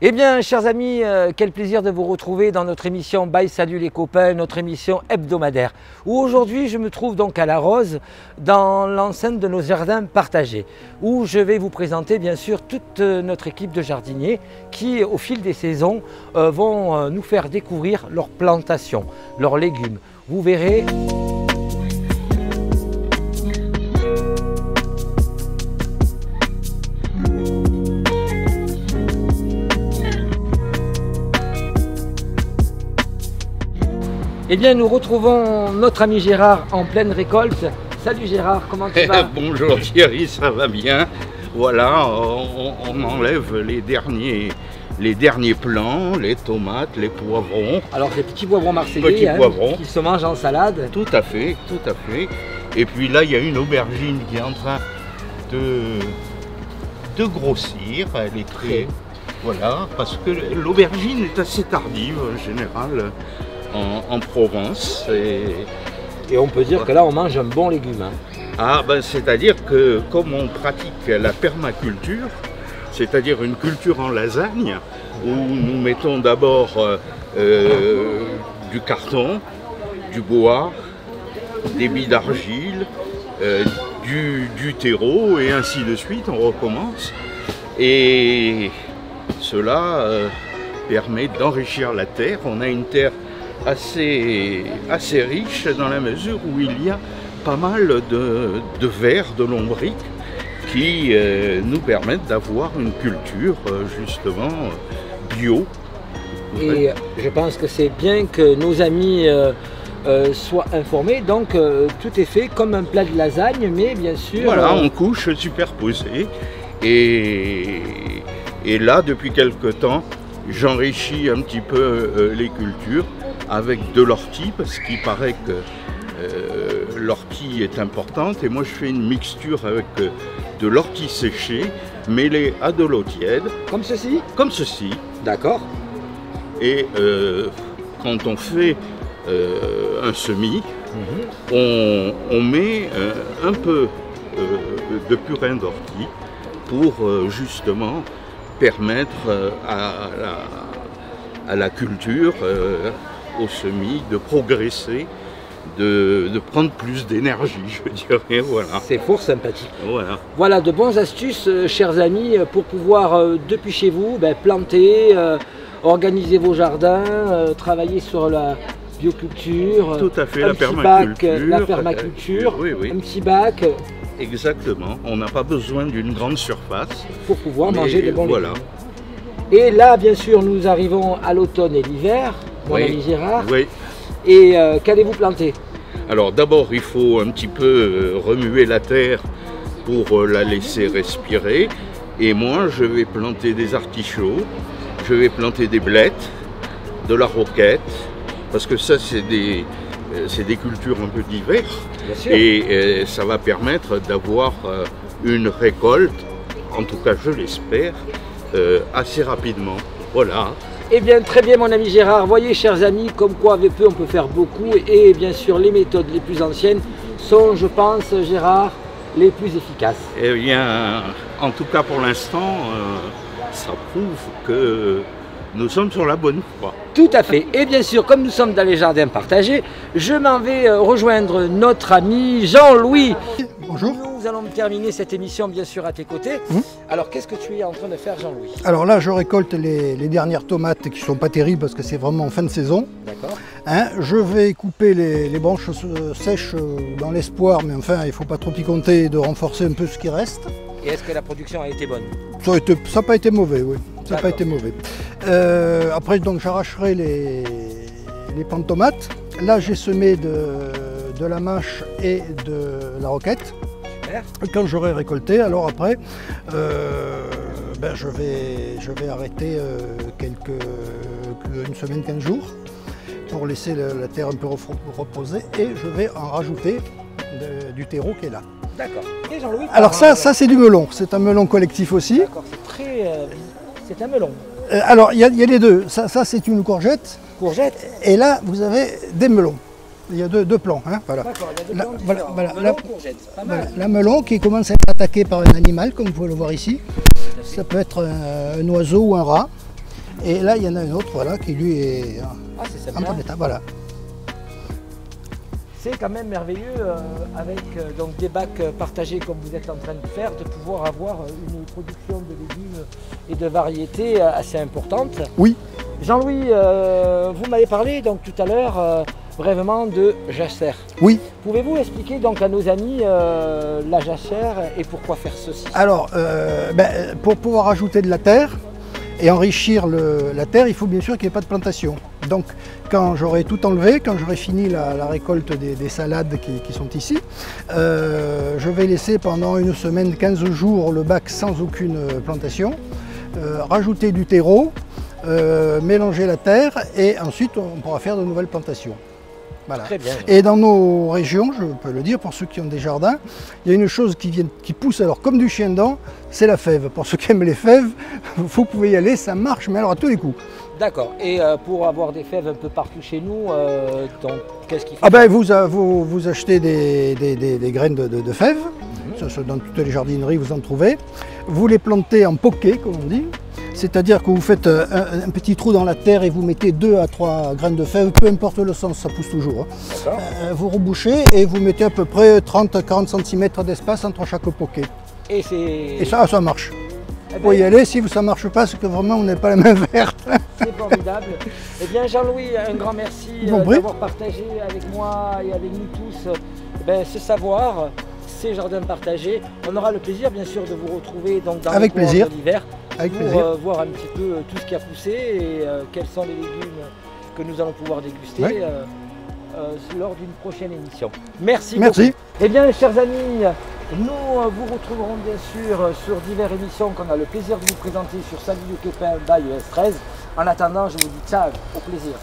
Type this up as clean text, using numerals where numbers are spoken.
Eh bien, chers amis, quel plaisir de vous retrouver dans notre émission Bye Salut les copains, notre émission hebdomadaire. Où aujourd'hui, je me trouve donc à La Rose, dans l'enceinte de nos jardins partagés, où je vais vous présenter bien sûr toute notre équipe de jardiniers qui, au fil des saisons, vont nous faire découvrir leurs plantations, leurs légumes. Vous verrez. Eh bien, nous retrouvons notre ami Gérard en pleine récolte. Salut Gérard, comment tu vas? Bonjour Thierry, ça va bien. Voilà, on enlève les derniers plants, les tomates, les poivrons. Alors, les petits poivrons marseillais qui se mangent en salade. Tout à fait, tout à fait. Et puis là, il y a une aubergine qui est en train de grossir. Elle est très... Voilà, parce que l'aubergine est assez tardive en général. En Provence. Et on peut dire que là on mange un bon légume. Ah ben c'est-à-dire que comme on pratique la permaculture, c'est-à-dire une culture en lasagne, où nous mettons d'abord du carton, du bois, des billes d'argile, du terreau et ainsi de suite, on recommence. Et cela permet d'enrichir la terre. On a une terre assez riche dans la mesure où il y a pas mal de vers, de lombriques qui nous permettent d'avoir une culture justement bio. Et je pense que c'est bien que nos amis soient informés, donc tout est fait comme un plat de lasagne, mais bien sûr... Voilà, en couches superposées et là depuis quelque temps j'enrichis un petit peu les cultures avec de l'ortie, parce qu'il paraît que l'ortie est importante, et moi je fais une mixture avec de l'ortie séchée mêlée à de l'eau tiède. Comme ceci? Comme ceci. D'accord. Et quand on fait un semis, on met un peu de purin d'ortie pour justement permettre à la culture, au semis, de progresser, de prendre plus d'énergie, je dirais, voilà. C'est fort sympathique. Voilà. Voilà de bonnes astuces, chers amis, pour pouvoir, depuis chez vous, planter, organiser vos jardins, travailler sur la bioculture. Tout à fait, la permaculture, oui, oui. Un petit bac. Exactement, on n'a pas besoin d'une grande surface. Pour pouvoir manger de bons voilà. légumes. Et là, bien sûr, nous arrivons à l'automne et l'hiver, mon ami Gérard. Oui. Et qu'allez-vous planter? Alors d'abord, il faut un petit peu remuer la terre pour la laisser respirer. Et moi, je vais planter des artichauts, je vais planter des blettes, de la roquette, parce que ça, c'est des cultures un peu d'hiver. Et ça va permettre d'avoir une récolte, en tout cas je l'espère, assez rapidement. Voilà. Eh bien, très bien mon ami Gérard. Voyez, chers amis, comme quoi avec peu on peut faire beaucoup. Et bien sûr, les méthodes les plus anciennes sont, je pense, Gérard, les plus efficaces. Eh bien, en tout cas pour l'instant, ça prouve que nous sommes sur la bonne voie. Tout à fait. Et bien sûr, comme nous sommes dans les jardins partagés, je m'en vais rejoindre notre ami Jean-Louis. Bonjour. Nous allons terminer cette émission bien sûr à tes côtés. Alors qu'est-ce que tu es en train de faire, Jean-Louis? Alors là, je récolte les dernières tomates qui ne sont pas terribles parce que c'est vraiment en fin de saison. D'accord. Je vais couper les branches sèches dans l'espoir, mais enfin, il ne faut pas trop y compter, de renforcer un peu ce qui reste. Et est-ce que la production a été bonne? Ça n'a pas été mauvais, oui. Ça n'a pas été mauvais. Après, donc, j'arracherai les pans de tomates. Là, j'ai semé de la mâche et de la roquette. Super. Quand j'aurai récolté, alors après, je vais arrêter une semaine, 15 jours pour laisser la terre un peu reposer, et je vais en rajouter du terreau qui est là. D'accord. Et Jean-Louis, alors ça c'est du melon, c'est un melon collectif aussi. D'accord, c'est un melon. Alors il y a les deux, ça c'est une courgette. Courgette. Et là vous avez des melons. Il y a deux plants. Voilà. D'accord, il y a deux plants voilà, melon, courgette, pas mal. La melon qui commence à être attaquée par un animal, comme vous pouvez le voir ici. Ça peut être un oiseau ou un rat. Et là, il y en a un autre, voilà, qui lui est c'est en bon état, voilà. C'est quand même merveilleux avec donc des bacs partagés comme vous êtes en train de faire, de pouvoir avoir une production de légumes et de variétés assez importante. Oui. Jean-Louis, vous m'avez parlé donc tout à l'heure brièvement de jachère. Oui. Pouvez-vous expliquer donc à nos amis la jachère et pourquoi faire ceci? Alors, pour pouvoir ajouter de la terre et enrichir la terre, il faut bien sûr qu'il n'y ait pas de plantation. Donc, quand j'aurai tout enlevé, quand j'aurai fini la récolte des salades qui sont ici, je vais laisser pendant une semaine, 15 jours, le bac sans aucune plantation, rajouter du terreau, mélanger la terre et ensuite on pourra faire de nouvelles plantations. Voilà. Très bien. Et dans nos régions, je peux le dire pour ceux qui ont des jardins, il y a une chose qui pousse alors comme du chien-dent, c'est la fève. Pour ceux qui aiment les fèves, vous pouvez y aller, ça marche, mais alors à tous les coups. D'accord. Et pour avoir des fèves un peu partout chez nous, donc qu'est-ce qu'il faut? Ah ben vous achetez des graines de fèves, dans toutes les jardineries vous en trouvez. Vous les plantez en poquet, comme on dit. C'est-à-dire que vous faites un petit trou dans la terre et vous mettez 2 à 3 graines de fèves, peu importe le sens, ça pousse toujours. Vous rebouchez et vous mettez à peu près 30 à 40 cm d'espace entre chaque poquet. Et ça marche. Vous pouvez y aller, si ça ne marche pas, c'est que vraiment on n'est pas la main verte. C'est formidable. Eh bien Jean-Louis, un grand merci d'avoir partagé avec moi et avec nous tous ce savoir, ces jardins partagés. On aura le plaisir bien sûr de vous retrouver donc, dans le courant de l'hiver pour voir un petit peu tout ce qui a poussé et quels sont les légumes que nous allons pouvoir déguster lors d'une prochaine émission. Merci beaucoup. Eh bien chers amis, nous vous retrouverons bien sûr sur diverses émissions qu'on a le plaisir de vous présenter sur Salut les copains by ES13. En attendant, je vous dis ciao, au plaisir.